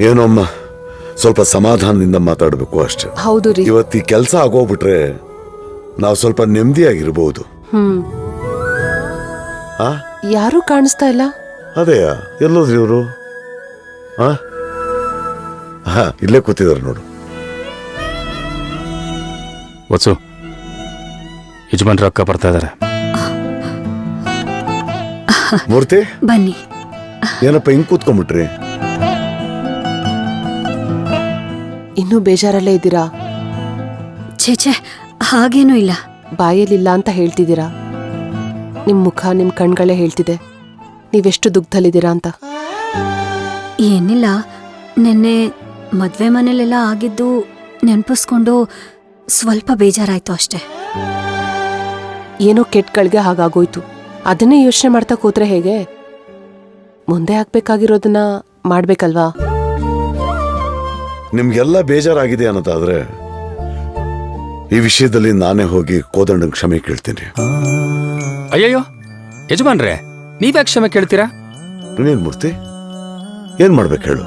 ಏನಮ್ಮ ಸ್ವಲ್ಪ ಸಮಾಧಾನದಿಂದ ಮಾತಾಡಬೇಕು ಅಷ್ಟೆ. ಹೌದು ರೀ. ಇವತ್ತು ಈ ಕೆಲಸ ಆಗೋಗ್ಬಿಟ್ರೆ ನಾವು ಸ್ವಲ್ಪ ನೆಮ್ಮದಿಯಾಗಿರ್ಬೋದು. ಯಾರು ಕಾಣಿಸ್ತಾ ಇಲ್ಲ. ಅದೇಯಾ, ಎಲ್ಲೋದ್ರಿ ಇವರು? ಇಲ್ಲೇ ಕೂತಿದಾರೆ ನೋಡು. ವತ್ಸು, ಯಜಮಾನ್ರ ಅಕ್ಕ ಬರ್ತಾ ಇದಾರೆ. ಮೂರ್ತಿ, ಬನ್ನಿ. ಏನಪ್ಪ ಹಿಂಗ್ ಕೂತ್ಕೊಂಡ್ಬಿಟ್ರಿ? ಇನ್ನೂ ಬೇಜಾರಲ್ಲೇ ಇದ್ದೀರಾ? ಛೇ, ಹಾಗೇನೂ ಇಲ್ಲ. ಬಾಯಲ್ಲಿಲ್ಲ ಅಂತ ಹೇಳ್ತಿದ್ದೀರಾ. ನಿಮ್ ಮುಖ, ನಿಮ್ ಕಣ್ಗಳೇ ಹೇಳ್ತಿದೆ ನೀವೆಷ್ಟು ದುಃಖದಲ್ಲಿದ್ದೀರಾ ಅಂತ. ಏನಿಲ್ಲ, ನೆನ್ನೆ ಮದ್ವೆ ಮನೇಲೆಲ್ಲ ಆಗಿದ್ದು ನೆನ್ಪಿಸ್ಕೊಂಡು ಸ್ವಲ್ಪ ಬೇಜಾರಾಯ್ತು ಅಷ್ಟೆ. ಏನೋ ಕೆಟ್ಟಗಳಿಗೆ ಹಾಗಾಗೋಯ್ತು. ಅದನ್ನೇ ಯೋಚನೆ ಮಾಡ್ತಾ ಕೂತ್ರೆ ಹೇಗೆ? ಮುಂದೆ ಆಗ್ಬೇಕಾಗಿರೋದನ್ನ ಮಾಡ್ಬೇಕಲ್ವಾ? ನಿಮ್ಗೆಲ್ಲ ಬೇಜಾರಾಗಿದೆ ಅನ್ನೋದಾದ್ರೆ ಈ ವಿಷಯದಲ್ಲಿ ನಾನೇ ಹೋಗಿ ಕೋದಂಡನ್ ಕ್ಷಮೆ ಕೇಳ್ತೀನಿ. ಅಯ್ಯಯ್ಯೋ ಯಜಮಾನ್ರೆ, ನೀವ್ಯಾಕೆ ಕ್ಷಮೆ ಕೇಳ್ತೀರಾ? ನೀನೇನ್ ಮೂರ್ತಿ, ಏನ್ ಮಾಡ್ಬೇಕು ಹೇಳು?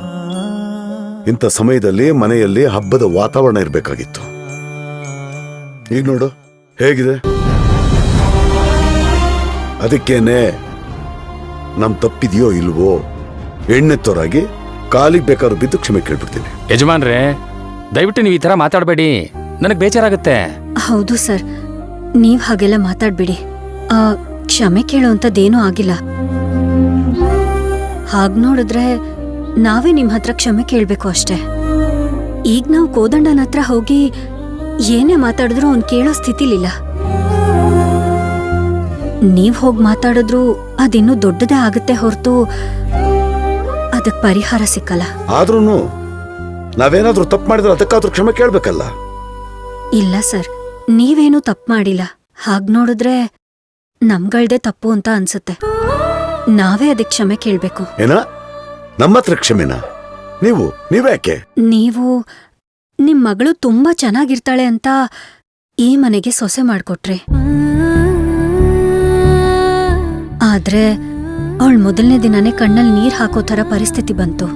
ಇಂಥ ಸಮಯದಲ್ಲಿ ಮನೆಯಲ್ಲಿ ಹಬ್ಬದ ವಾತಾವರಣ ಇರ್ಬೇಕಾಗಿತ್ತು. ಈಗ ನೋಡು ಹೇಗಿದೆ. ಅದಕ್ಕೇನೆ ನಮ್ ತಪ್ಪಿದೆಯೋ ಇಲ್ವೋ ಎಣ್ಣೆತ್ತೋರಾಗಿ ಕಾಲಿಗೆ ಬೇಕಾದ್ರೂ ಬಿದ್ದು ಕ್ಷಮೆ ಕೇಳ್ಬಿಡ್ತೀನಿ. ಯಜಮಾನ್ರೆ, ದಯವಿಟ್ಟು ನೀವು ಈ ತರ ಮಾತಾಡಬೇಡಿ, ನನಗೆ ಬೇಜಾರಾಗುತ್ತೆ. ಹೌದು ಸರ್, ನೀವ್ ಹಾಗೆಲ್ಲ ಮಾತಾಡ್ಬಿಡಿ. ಕ್ಷಮೆ ಕೇಳೋಂಥದ್ದೇನೂ ಆಗಿಲ್ಲ. ಹಾಗ್ ನೋಡಿದ್ರೆ ನಾವೇ ನಿಮ್ ಹತ್ರ ಕ್ಷಮೆ ಕೇಳ್ಬೇಕು ಅಷ್ಟೆ. ಈಗ ನಾವು ಕೋದಂಡನ ಹತ್ರ ಹೋಗಿ ಏನೇ ಮಾತಾಡಿದ್ರು ಅವ್ನ್ ಕೇಳೋ ಸ್ಥಿತಿಲಿಲ್ಲ. ನೀವ್ ಹೋಗ್ ಮಾತಾಡಿದ್ರು ಅದಿನ್ನೂ ದೊಡ್ಡದೇ ಆಗುತ್ತೆ ಹೊರತು ಅದಕ್ ಪರಿಹಾರ ಸಿಕ್ಕಲ್ಲ. ಆದ್ರೂನು ನಾವೇನಾದ್ರೂ ತಪ್ಪು ಮಾಡಿದ್ರೆ ಅದಕ್ಕಾದ್ರೂ ಕ್ಷಮೆ ಕೇಳ್ಬೇಕಲ್ಲ. ಇಲ್ಲ ಸರ್, ನೀವೇನೂ ತಪ್ಪು ಮಾಡಿಲ್ಲ. ಹಾಗ್ ನೋಡಿದ್ರೆ ನಮ್ಗಳ್ದೇ ತಪ್ಪು ಅಂತ ಅನ್ಸುತ್ತೆ. ನಾವೇ ಅದಕ್ಕೆ ಕ್ಷಮೆ ಕೇಳ್ಬೇಕು. ಏನ ನಮ್ಮ ಹತ್ರ ಕ್ಷಮೆನಾ? ನೀವ್ಯಾಕೆ? ನೀವು ನಿಮ್ ಮಗಳು ತುಂಬಾ ಚೆನ್ನಾಗಿರ್ತಾಳೆ ಅಂತ ಈ ಮನೆಗೆ ಸೊಸೆ ಮಾಡ್ಕೊಟ್ರಿ. ಆದ್ರೆ ಅವಳ ಮೊದಲನೇ ದಿನನೇ ಕಣ್ಣಲ್ಲಿ ನೀರ್ ಹಾಕೋ ಥರ ಪರಿಸ್ಥಿತಿ ಬಂತು.